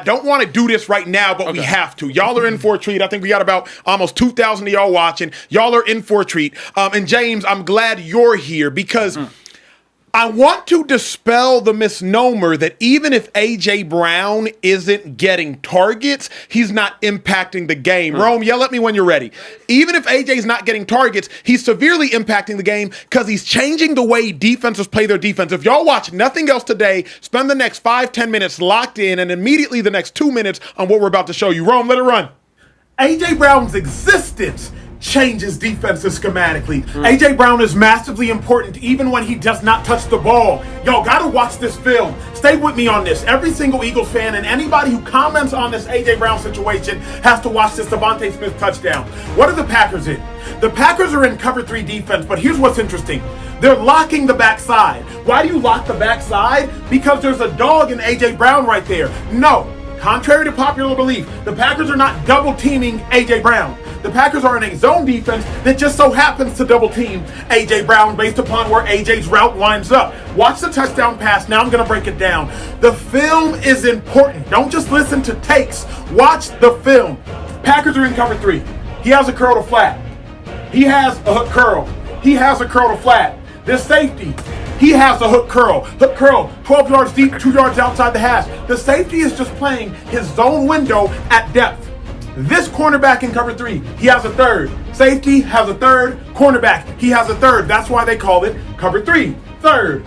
I don't want to do this right now, but we have to. Y'all are in for a treat. I think we got about almost 2,000 of y'all watching. Y'all are in for a treat. And James, I'm glad you're here because I want to dispel the misnomer that even if A.J. Brown isn't getting targets, he's not impacting the game. Rome, yell at me when you're ready. Even if A.J.'s not getting targets, he's severely impacting the game because he's changing the way defenses play their defense. If y'all watch nothing else today, spend the next 5-10 minutes locked in and immediately the next 2 minutes on what we're about to show you. Rome, let it run. A.J. Brown's existence changes defenses schematically. A.J. Brown is massively important even when he does not touch the ball. Y'all gotta watch this film. Stay with me on this. Every single Eagles fan and anybody who comments on this A.J. Brown situation has to watch this Devontae Smith touchdown. What are the Packers in? The Packers are in cover 3 defense, but here's what's interesting. They're locking the backside. Why do you lock the backside? Because there's a dog in A.J. Brown right there. No. Contrary to popular belief, the Packers are not double teaming A.J. Brown. The Packers are in a zone defense that just so happens to double team A.J. Brown based upon where A.J.'s route lines up. Watch the touchdown pass. Now I'm going to break it down. The film is important. Don't just listen to takes. Watch the film. Packers are in cover 3. He has a curl to flat. He has a hook curl. He has a curl to flat. This safety, he has a hook curl. Hook curl, 12 yards deep, 2 yards outside the hash. The safety is just playing his zone window at depth. This cornerback in cover 3, he has a third. Safety has a third. Cornerback, he has a third. That's why they call it cover 3. Third.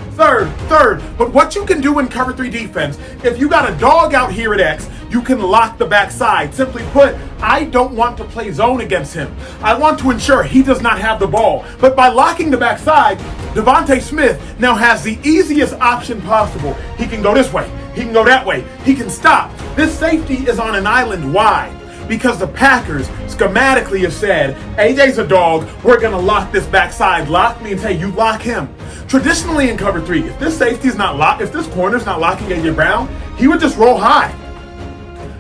But what you can do in cover 3 defense, if you got a dog out here at X, you can lock the backside. Simply put, I don't want to play zone against him. I want to ensure he does not have the ball. But by locking the backside, Devontae Smith now has the easiest option possible. He can go this way. He can go that way. He can stop. This safety is on an island. Why? Because the Packers schematically have said, AJ's a dog, we're going to lock this backside. Lock means, hey, you lock him. Traditionally in cover 3, if this safety's not locked, if this corner's not locking AJ Brown, he would just roll high.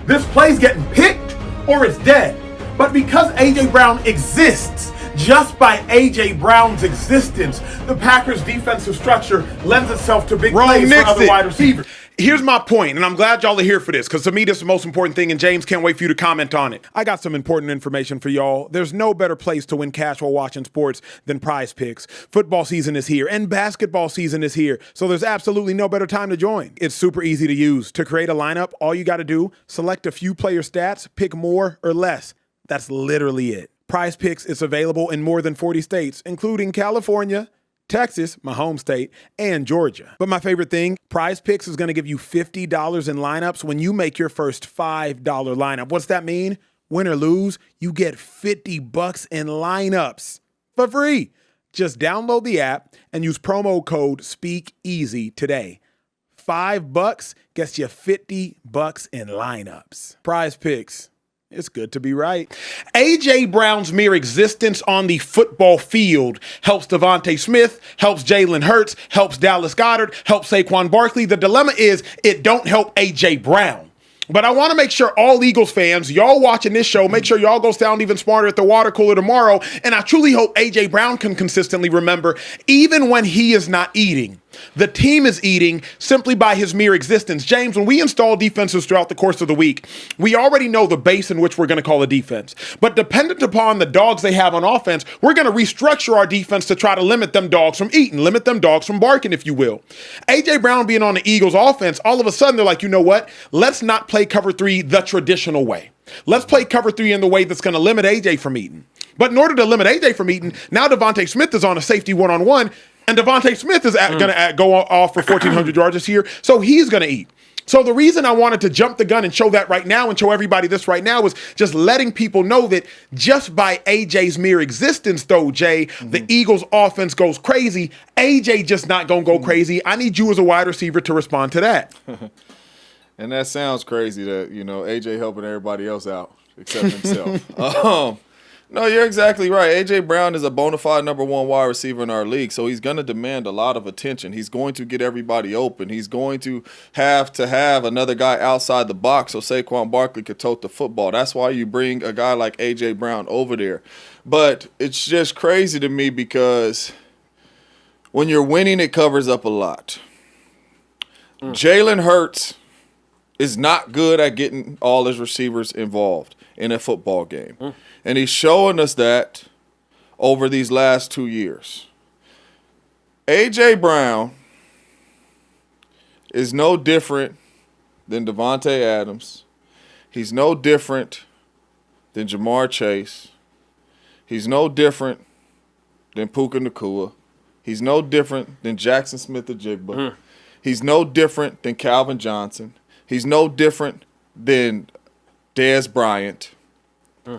This play's getting picked or it's dead. But because AJ Brown exists, just by AJ Brown's existence, the Packers' defensive structure lends itself to big plays for other wide receivers. Here's my point, and I'm glad y'all are here for this, because to me, this is the most important thing, and James, can't wait for you to comment on it. I got some important information for y'all. There's no better place to win cash while watching sports than PrizePicks. Football season is here, and basketball season is here, so there's absolutely no better time to join. It's super easy to use. To create a lineup, all you got to do, select a few player stats, pick more or less. That's literally it. PrizePicks is available in more than 40 states, including California, Texas, my home state, and Georgia. But my favorite thing, PrizePicks is going to give you $50 in lineups when you make your first $5 lineup. What's that mean? Win or lose, you get $50 in lineups for free. Just download the app and use promo code Speakeasy today. $5 gets you $50 in lineups. PrizePicks. It's good to be right. A.J. Brown's mere existence on the football field helps Devontae Smith, helps Jalen Hurts, helps Dallas Goedert, helps Saquon Barkley. The dilemma is it don't help A.J. Brown. But I want to make sure all Eagles fans, y'all watching this show, make sure y'all go sound even smarter at the water cooler tomorrow. And I truly hope A.J. Brown can consistently remember, even when he is not eating, the team is eating simply by his mere existence. James, when we install defenses throughout the course of the week, we already know the base in which we're going to call a defense. But dependent upon the dogs they have on offense, we're going to restructure our defense to try to limit them dogs from eating, limit them dogs from barking, if you will. A.J. Brown being on the Eagles offense, all of a sudden they're like, you know what? Let's not play cover 3 the traditional way. Let's play cover 3 in the way that's going to limit A.J. from eating. But in order to limit A.J. from eating, now Devontae Smith is on a safety one-on-one, and Devontae Smith is going to go off for 1,400 yards this year, so he's going to eat. So the reason I wanted to jump the gun and show that right now and show everybody this right now was just letting people know that just by AJ's mere existence, though, Jay, the Eagles offense goes crazy. AJ just not going to go crazy. I need you as a wide receiver to respond to that. And that sounds crazy that, AJ helping everybody else out except himself. No, you're exactly right. A.J. Brown is a bona fide number 1 wide receiver in our league, so he's going to demand a lot of attention. He's going to get everybody open. He's going to have another guy outside the box so Saquon Barkley could tote the football. That's why you bring a guy like A.J. Brown over there. But it's just crazy to me because when you're winning, it covers up a lot. Jalen Hurts is not good at getting all his receivers involved in a football game. And he's showing us that over these last 2 years. A.J. Brown is no different than Davante Adams. He's no different than Jamar Chase. He's no different than Puka Nacua. He's no different than Jackson Smith-Njigba. He's no different than Calvin Johnson. He's no different than Dez Bryant.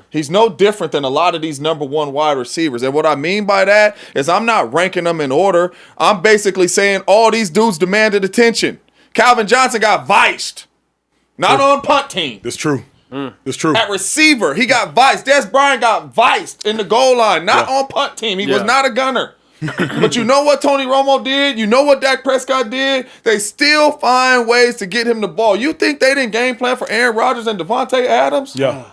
He's no different than a lot of these number one wide receivers. And what I mean by that is I'm not ranking them in order. I'm basically saying all these dudes demanded attention. Calvin Johnson got viced. Not on punt team. That's true. That's true. At receiver, he got viced. Dez Bryant got viced in the goal line. Not on punt team. He was not a gunner. But you know what Tony Romo did? You know what Dak Prescott did? They still find ways to get him the ball. You think they didn't game plan for Aaron Rodgers and Davante Adams? Yeah.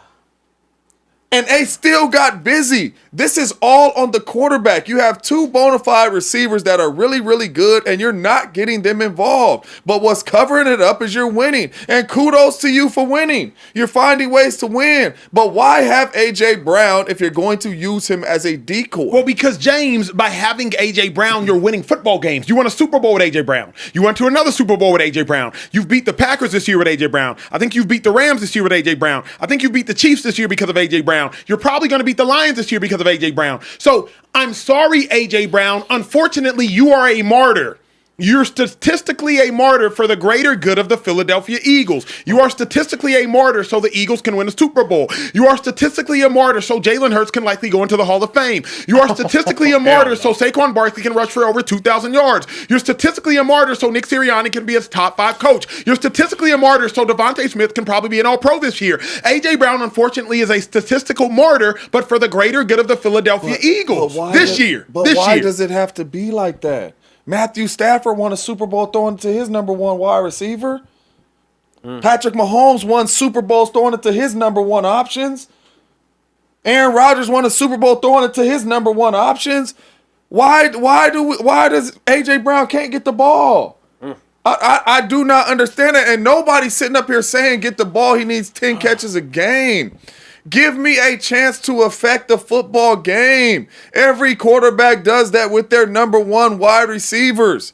And they still got busy. This is all on the quarterback. You have two bona fide receivers that are really, really good, and you're not getting them involved. But what's covering it up is you're winning. And kudos to you for winning. You're finding ways to win. But why have A.J. Brown if you're going to use him as a decoy? Well, because, James, by having A.J. Brown, you're winning football games. You won a Super Bowl with A.J. Brown. You went to another Super Bowl with A.J. Brown. You've beat the Packers this year with A.J. Brown. I think you've beat the Rams this year with A.J. Brown. I think you beat the Chiefs this year because of A.J. Brown. You're probably going to beat the Lions this year because of A.J. Brown. So I'm sorry, A.J. Brown. Unfortunately, you are a martyr. You're statistically a martyr for the greater good of the Philadelphia Eagles. You are statistically a martyr so the Eagles can win a Super Bowl. You are statistically a martyr so Jalen Hurts can likely go into the Hall of Fame. You are statistically a martyr so Saquon Barkley can rush for over 2,000 yards. You're statistically a martyr so Nick Sirianni can be a top 5 coach. You're statistically a martyr so Devontae Smith can probably be an All-Pro this year. A.J. Brown, unfortunately, is a statistical martyr, but for the greater good of the Philadelphia Eagles this year. But why does it have to be like that? Matthew Stafford won a Super Bowl throwing it to his number one wide receiver. Patrick Mahomes won Super Bowls throwing it to his number one options. Aaron Rodgers won a Super Bowl throwing it to his number one options. Why does A.J. Brown can't get the ball? I do not understand it. And nobody's sitting up here saying get the ball. He needs 10 catches a game. Give me a chance to affect the football game. Every quarterback does that with their number one wide receivers.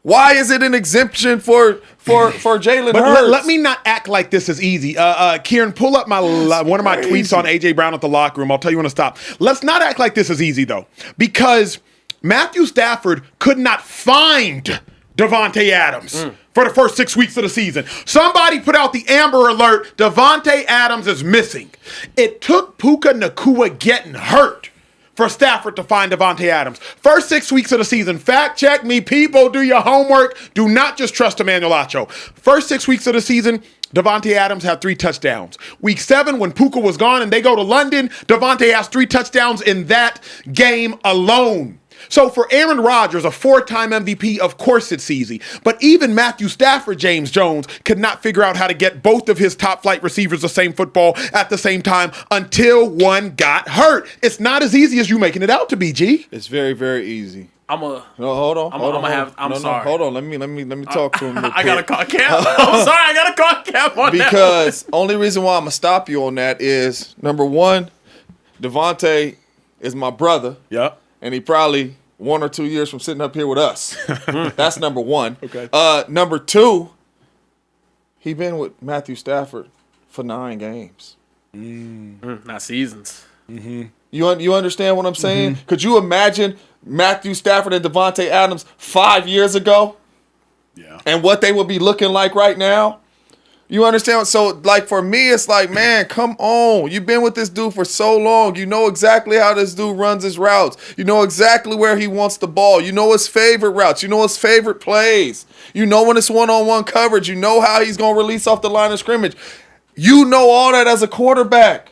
Why is it an exemption for Jalen Hurts? Let me not act like this is easy. Kieran, pull up one of my tweets on A.J. Brown at the locker room. I'll tell you when to stop. Let's not act like this is easy, though, because Matthew Stafford could not find Davante Adams for the first 6 weeks of the season. Somebody put out the Amber Alert. Davante Adams is missing. It took Puka Nacua getting hurt for Stafford to find Davante Adams. First 6 weeks of the season. Fact check me, people. Do your homework. Do not just trust Emmanuel Acho. First 6 weeks of the season, Davante Adams had 3 touchdowns. Week 7, when Puka was gone and they go to London, Davante has 3 touchdowns in that game alone. So for Aaron Rodgers, a 4-time MVP, of course it's easy. But even Matthew Stafford, James Jones, could not figure out how to get both of his top flight receivers the same football at the same time until one got hurt. It's not as easy as you making it out to be, G. It's very, very easy. No, hold on. sorry. Hold on. Let me talk to him. I gotta call Cap. I'm sorry. I gotta call Cap on that. Because only reason why I'm gonna stop you on that is number one, Davante is my brother. Yep. And he probably 1 or 2 years from sitting up here with us. That's number one. Okay. Number two, he been with Matthew Stafford for 9 games. Not seasons. Mm-hmm. You understand what I'm saying? Mm-hmm. Could you imagine Matthew Stafford and Davante Adams 5 years ago? Yeah. And what they would be looking like right now? You understand? So, like, for me, it's like, man, come on. You've been with this dude for so long. You know exactly how this dude runs his routes. You know exactly where he wants the ball. You know his favorite routes. You know his favorite plays. You know when it's one-on-one coverage. You know how he's going to release off the line of scrimmage. You know all that as a quarterback.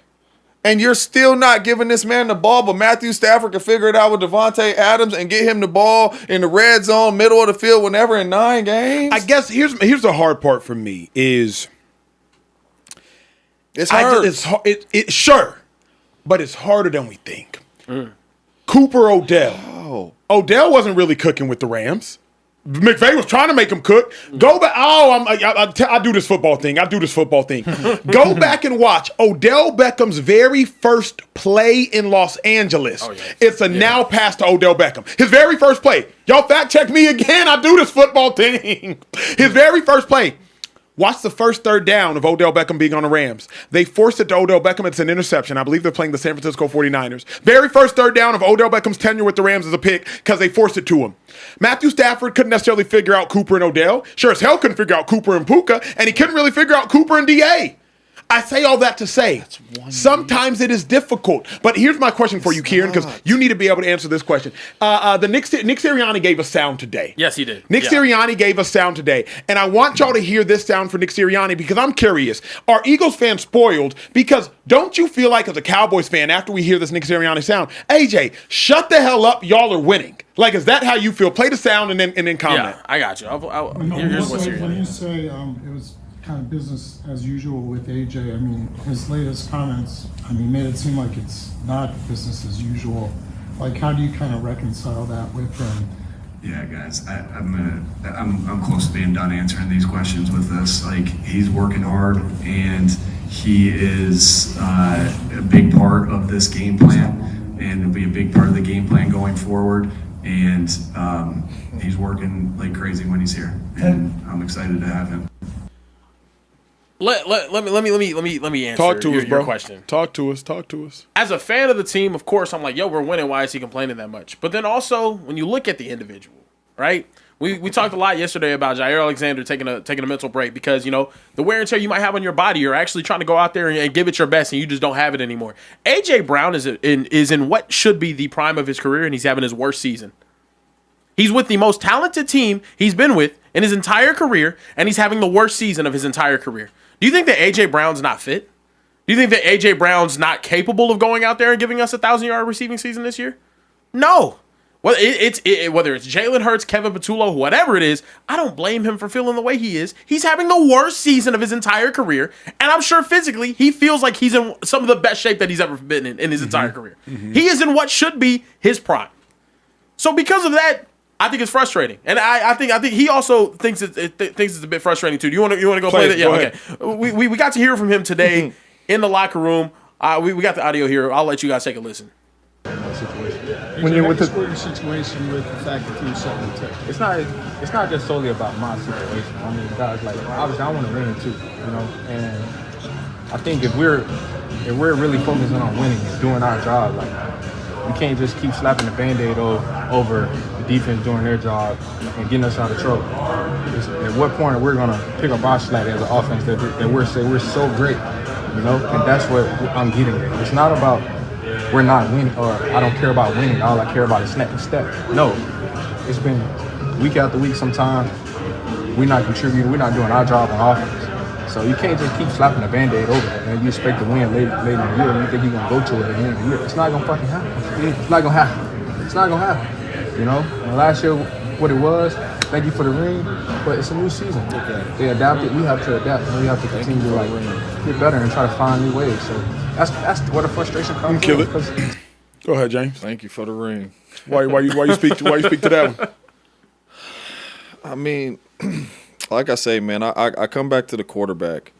And you're still not giving this man the ball, but Matthew Stafford can figure it out with Davante Adams and get him the ball in the red zone, middle of the field, whenever in 9 games. I guess here's the hard part for me is it's hard. Sure, but it's harder than we think. Cooper Odell. Oh. Odell wasn't really cooking with the Rams. McVay was trying to make him cook. Go back. I do this football thing. Go back and watch Odell Beckham's very first play in Los Angeles. Oh, yeah. It's a now pass to Odell Beckham. His very first play. Y'all fact check me again. I do this football thing. His very first play. Watch the first third down of Odell Beckham being on the Rams. They forced it to Odell Beckham. It's an interception. I believe they're playing the San Francisco 49ers. Very first third down of Odell Beckham's tenure with the Rams is a pick because they forced it to him. Matthew Stafford couldn't necessarily figure out Cooper and Odell. Sure as hell couldn't figure out Cooper and Puka, and he couldn't really figure out Cooper and D.A. I say all that to say, sometimes it is difficult. But here's my question for you, Kieran, because you need to be able to answer this question. Nick Sirianni gave us sound today. Yes, he did. Nick Sirianni gave us sound today. And I want y'all to hear this sound for Nick Sirianni because I'm curious. Are Eagles fans spoiled? Because don't you feel like as a Cowboys fan, after we hear this Nick Sirianni sound, AJ, shut the hell up, y'all are winning. Like, is that how you feel? Play the sound and then comment. Yeah, I got you. Here's what's here. When you say it was kind of business as usual with AJ, I mean, his latest comments, made it seem like it's not business as usual. Like, how do you kind of reconcile that with him? Yeah, guys, I'm close to being done answering these questions with this. Like, he's working hard, and he is a big part of this game plan, and it'll be a big part of the game plan going forward. And he's working like crazy when he's here, and I'm excited to have him. Let me answer Talk to us, bro. your question. Talk to us. As a fan of the team, of course, I'm like, yo, we're winning. Why is he complaining that much? But then also, when you look at the individual, right? We talked a lot yesterday about Jair Alexander taking a mental break because, the wear and tear you might have on your body, you're actually trying to go out there and give it your best, and you just don't have it anymore. A.J. Brown is in what should be the prime of his career, and he's having his worst season. He's with the most talented team he's been with in his entire career, and he's having the worst season of his entire career. Do you think that A.J. Brown's not fit? Do you think that A.J. Brown's not capable of going out there and giving us a 1,000-yard receiving season this year? No. Well, whether it's Jalen Hurts, Kevin Patullo, whatever it is, I don't blame him for feeling the way he is. He's having the worst season of his entire career, and I'm sure physically he feels like he's in some of the best shape that he's ever been in his entire career. He is in what should be his prime. So because of that, I think it's frustrating, and I think he also thinks it's a bit frustrating too. Do you want to go play that? Yeah, okay. We got to hear from him today in the locker room. We got the audio here. I'll let you guys take a listen. When you're with the situation with the fact that you shut the tech, it's not just solely about my situation. I mean, guys, like obviously I want to win too, And I think if we're really focusing on winning and doing our job, like we can't just keep slapping the Band-Aid over the defense doing their job and getting us out of trouble. At what point we're gonna pick up our slack as an offense that we're so great, And that's what I'm getting at. It's not about we're not winning, or I don't care about winning. All I care about is snapping step. No, it's been week after week. Sometimes we're not contributing. We're not doing our job on offense. So you can't just keep slapping a Band-Aid over it and you expect to win later in the year. And you think you're gonna go to it at the end of the year. It's not gonna fucking happen. It's not gonna happen. It's not gonna happen. And last year, what it was. Thank you for the ring, but it's a new season. Okay. They adapted. We have to adapt. And we have to continue to get better and try to find new ways. So that's where the frustration comes from. Kill it. Go ahead, James. Thank you for the ring. Why you speak to that one? I mean, like I say, man, I come back to the quarterback,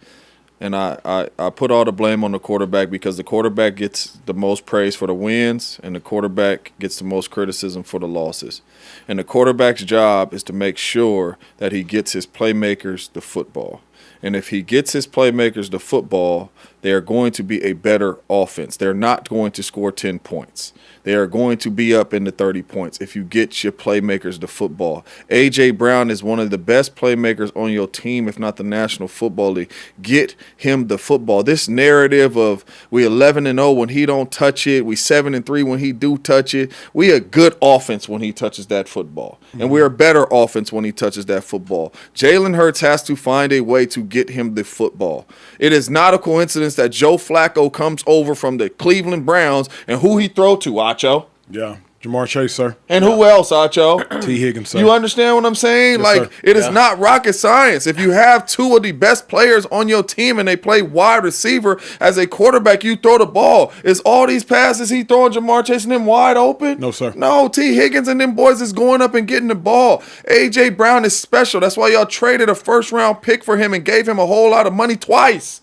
and I put all the blame on the quarterback because the quarterback gets the most praise for the wins, and the quarterback gets the most criticism for the losses. And the quarterback's job is to make sure that he gets his playmakers the football. And if he gets his playmakers the football, they are going to be a better offense. They're not going to score 10 points. They are going to be up into 30 points if you get your playmakers the football. A.J. Brown is one of the best playmakers on your team, if not the National Football League. Get him the football. This narrative of we 11-0 when he don't touch it, we 7-3 when he do touch it. We a good offense when he touches that football. And we're a better offense when he touches that football. Jalen Hurts has to find a way to get him the football. It is not a coincidence that Joe Flacco comes over from the Cleveland Browns and who he throw to, Acho? Yeah. Jamar Chase, sir. And who else, Acho? T. Higgins, sir. You understand what I'm saying? Yes, like, sir. it is not rocket science. If you have two of the best players on your team and they play wide receiver as a quarterback, you throw the ball. Is all these passes he throwing Jamar Chase and them wide open? No, sir. No, T. Higgins and them boys is going up and getting the ball. A.J. Brown is special. That's why y'all traded a first-round pick for him and gave him a whole lot of money twice.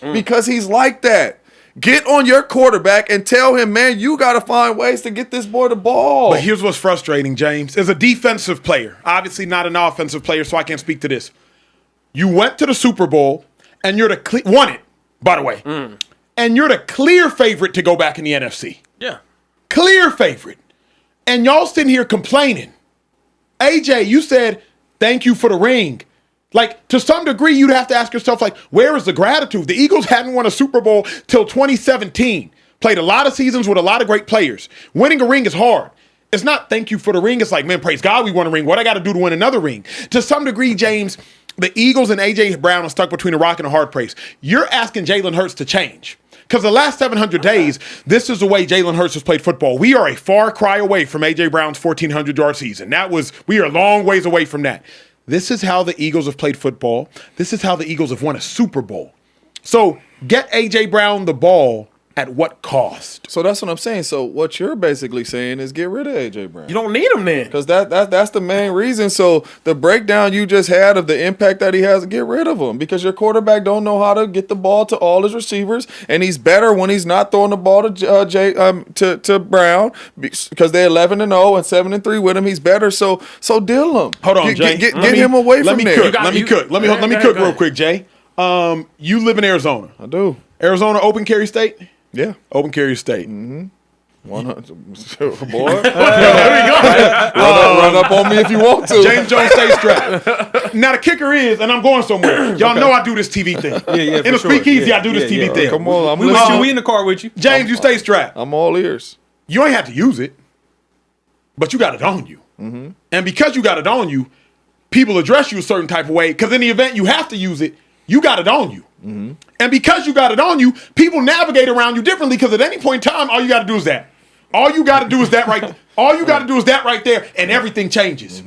Because he's like that. Get on your quarterback and tell him, man, you got to find ways to get this boy the ball. But here's what's frustrating, James. As a defensive player, obviously not an offensive player, so I can't speak to this. You went to the Super Bowl, and you're won it, by the way. And you're the clear favorite to go back in the NFC. Yeah. Clear favorite. And y'all sitting here complaining. AJ, you said, thank you for the ring. Like, to some degree, you'd have to ask yourself, like, where is the gratitude? The Eagles hadn't won a Super Bowl till 2017. Played a lot of seasons with a lot of great players. Winning a ring is hard. It's not thank you for the ring. It's like, man, praise God we won a ring. What I got to do to win another ring? To some degree, James, the Eagles and A.J. Brown are stuck between a rock and a hard place. You're asking Jalen Hurts to change. Because the last 700 days, this is the way Jalen Hurts has played football. We are a far cry away from A.J. Brown's 1,400-yard season. We are a long ways away from that. This is how the Eagles have played football. This is how the Eagles have won a Super Bowl. So get A.J. Brown the ball at what cost? So that's what I'm saying. So what you're basically saying is get rid of A.J. Brown. You don't need him then. Because that's the main reason. So the breakdown you just had of the impact that he has, get rid of him. Because your quarterback don't know how to get the ball to all his receivers, and he's better when he's not throwing the ball to Brown because they're 11-0 and 7-3 with him. He's better. So deal him. Hold on, Jay. Get him away from there. Let me cook real quick, Jay. You live in Arizona. I do. Arizona open carry state? Yeah. Open carry state. 100. Boy. Run up on me if you want to. James Jones, stay strapped. Now, the kicker is, and I'm going somewhere. Y'all know I do this TV thing. Yeah, in the Speakeasy, I do this TV thing. Come on. We with you. We in the car with you. James, you stay strapped. I'm all ears. You ain't have to use it, but you got it on you. And because you got it on you, people address you a certain type of way, because in the event you have to use it, you got it on you. And because you got it on you, people navigate around you differently, because at any point in time, all you got to do is that. All you got to do is that right. All you got to do is that right there, and everything changes.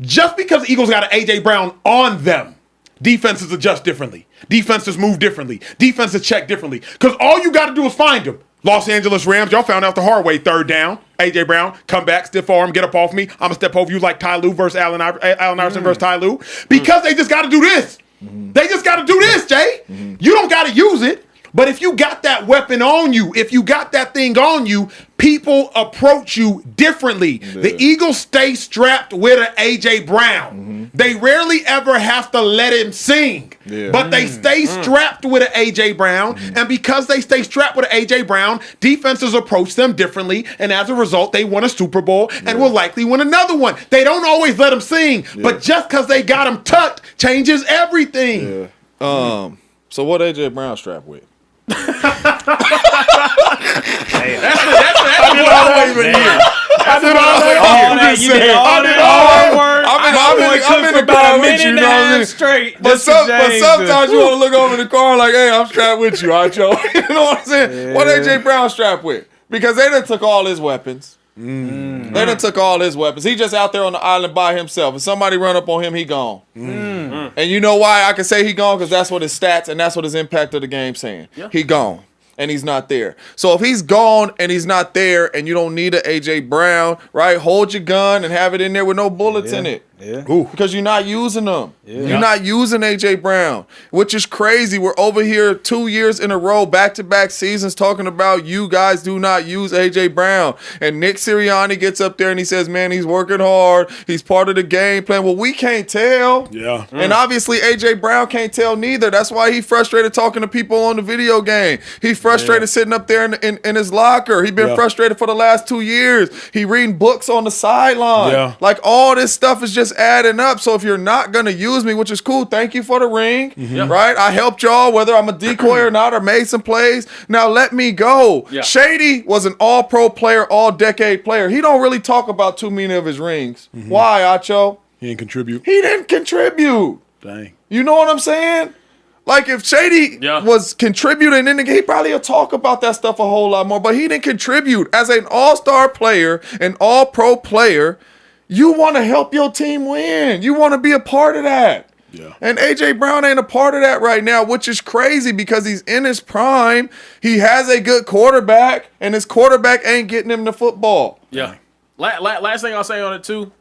Just because the Eagles got an A.J. Brown on them, defenses adjust differently. Defenses move differently. Defenses check differently. Because all you got to do is find them. Los Angeles Rams, y'all found out the hard way. 3rd down, A.J. Brown, come back, stiff arm, get up off me. I'm going to step over you like Ty Lue versus Allen Iverson versus Ty Lue. Because they just got to do this. They just got to do this, Jay. You don't got to use it. But if you got that weapon on you, if you got that thing on you, people approach you differently. Yeah. The Eagles stay strapped with an A.J. Brown. They rarely ever have to let him sing. Yeah. But they stay strapped with an A.J. Brown. And because they stay strapped with an A.J. Brown, defenses approach them differently. And as a result, they won a Super Bowl and will likely win another one. They don't always let him sing. But just because they got him tucked changes everything. Yeah. So what A.J. Brown strapped with? That's what I don't even hear. That's what I You did all that work. I'm in the car with you, you know what I mean? Straight. But sometimes you want to look over the car like, hey, I'm strapped with you, Acho. You know what I'm saying? Yeah. What A.J. Brown strapped with? Because they done took all his weapons. They done took all his weapons. He just out there on the island by himself. If somebody run up on him, he gone. And you know why I can say he gone? Because that's what his stats and that's what his impact of the game saying. Yeah. He gone. And he's not there. So if he's gone and he's not there and you don't need an A.J. Brown, right, hold your gun and have it in there with no bullets in it. Yeah. Because you're not using them. Yeah. You're not using A.J. Brown, which is crazy. We're over here 2 years in a row, back-to-back seasons, talking about you guys do not use A.J. Brown. And Nick Sirianni gets up there and he says, man, he's working hard. He's part of the game plan. Well, we can't tell. Yeah. And obviously A.J. Brown can't tell neither. That's why he's frustrated talking to people on the video game. He's frustrated sitting up there in his locker. He's been frustrated for the last 2 years. He reading books on the sideline. Yeah. Like all this stuff is just adding up. So if you're not going to use me, which is cool, thank you for the ring, right? I helped y'all, whether I'm a decoy or not, or made some plays. Now let me go. Yeah. Shady was an all-pro player, all-decade player. He don't really talk about too many of his rings. Why, Acho? He didn't contribute. He didn't contribute. Dang. You know what I'm saying? Like if Shady was contributing in the game, he probably would talk about that stuff a whole lot more. But he didn't contribute. As an all-star player, an all-pro player, you want to help your team win. You want to be a part of that. Yeah. And A.J. Brown ain't a part of that right now, which is crazy because he's in his prime. He has a good quarterback, and his quarterback ain't getting him the football. Yeah. Last thing I'll say on it, too.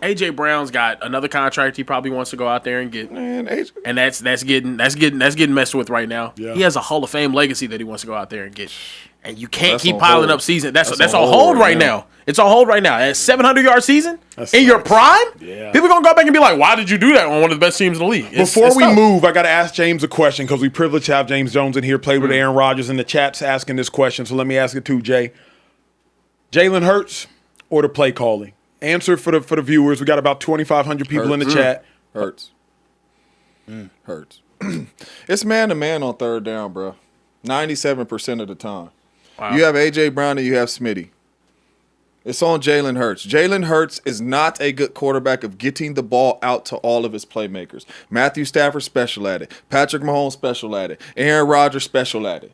A.J. Brown's got another contract he probably wants to go out there and get. Man, AJ. And that's getting messed with right now. Yeah. He has a Hall of Fame legacy that he wants to go out there and get. And you can't keep piling up season. That's on hold right now. It's on hold right now. At 700-yard season in your prime, people are going to go back and be like, why did you do that on one of the best teams in the league? Before we move, I got to ask James a question because we privileged to have James Jones in here, played with Aaron Rodgers, and the chat's asking this question. So let me ask it too, Jay. Jalen Hurts or the play calling? Answer for the viewers. We got about 2,500 people in the chat. Hurts. Hurts. It's man-to-man on third down, bro. 97% of the time. Wow. You have A.J. Brown and you have Smitty. It's on Jalen Hurts. Jalen Hurts is not a good quarterback of getting the ball out to all of his playmakers. Matthew Stafford special at it. Patrick Mahomes special at it. Aaron Rodgers special at it.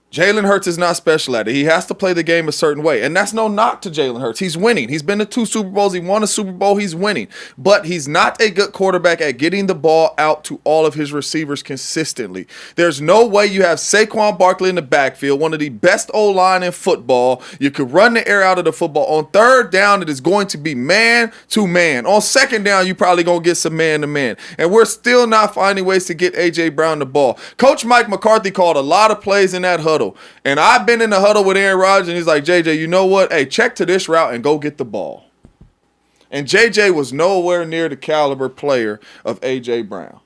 Jalen Hurts is not special at it. He has to play the game a certain way. And that's no knock to Jalen Hurts. He's winning. He's been to 2 Super Bowls. He won a Super Bowl. He's winning. But he's not a good quarterback at getting the ball out to all of his receivers consistently. There's no way you have Saquon Barkley in the backfield, one of the best O-line in football. You could run the air out of the football. On third down, it is going to be man to man. On second down, you probably going to get some man to man. And we're still not finding ways to get A.J. Brown the ball. Coach Mike McCarthy called a lot of plays in that huddle. And I've been in the huddle with Aaron Rodgers, and he's like, JJ, you know what? Hey, check to this route and go get the ball. And JJ was nowhere near the caliber player of A.J. Brown.